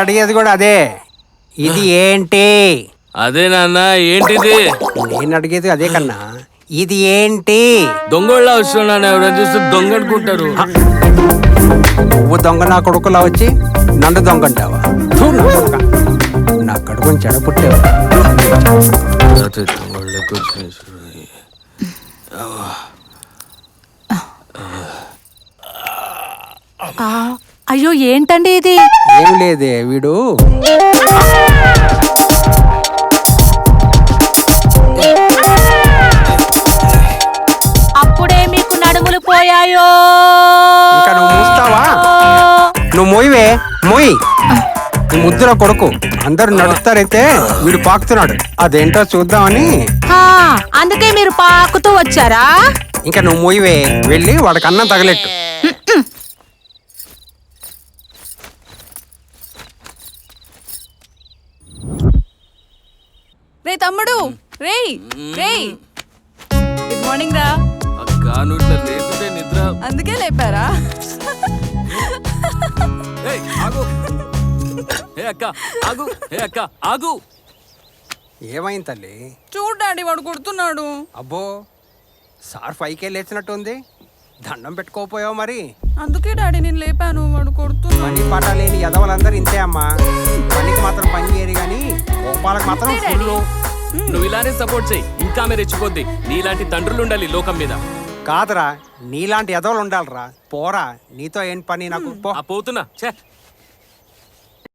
అడిగేది కూడా అదే. ఇది ఏంటి? అదే నాన్న, ఏంటిది? నేను అడిగేది అదే కన్నా. ఇది ఏంటి? దొంగళ్ళ వస్తున్నాను, ఎవరైనా చూస్తే దొంగ అనుకుంటారు. నువ్వు దొంగ నా కొడుకులా వచ్చి నన్ను దొంగ అంటావా? నా కడుపుని చెడపుట్టావు. అయ్యో ఏంటండి ఇది? ఏం లేదే, వీడు అప్పుడే మీకు నడుములు పోయాయో? ఇంకా నువ్వు మూస్తావా? నువ్వు మోయివే, మోయి. ముద్దుల కొడుకు అందరు నడుస్తారైతే వీడు పాకుతున్నాడు. అదేంటో చూద్దామని. అందుకే మీరు పాకుతూ వచ్చారా? ఇంకా నువ్వు మోయివే, వెళ్ళి వాడికి అన్నం తగలెట్టు. రే తమ్ముడు, రేయ్ రేయ్, గుడ్ మార్నింగ్ రా. అక్క నువ్వు ఇట్లా లేపితే నిద్ర. అందుకే లేపారా? ఏయ్, ఆగు. ఏ అక్క ఆగు, ఏ అక్క ఆగు. ఏమైంది తల్లి? చూడ్డాడి వాడు కొడుతున్నాడు. అబ్బో, సార్ 5K లేచినట్టుంది. దండం పెట్టుకోపోయావు మరి. అందుకే డాడీ నేను లేపాను, వాడు కొడుతున్నాడు. పని పాట లేని ఎదవలందరూ ఇంతే అమ్మా. పనికి మాత్రం పని చేయరు కానీ కోపాలకు మాత్రం ఫుల్. నువ్వు ఇలానే సపోర్ట్ చెయ్యి, ఇంకా మీరు రెచ్చిపోద్ది. నీలాంటి తండ్రులు ఉండాలి లోకం మీద. కాదురా, నీలాంటి ఎదవలు ఉండాలిరా. పోరా, నీతో ఏం పని నాకు. పో. పోతున్నా. ఛే,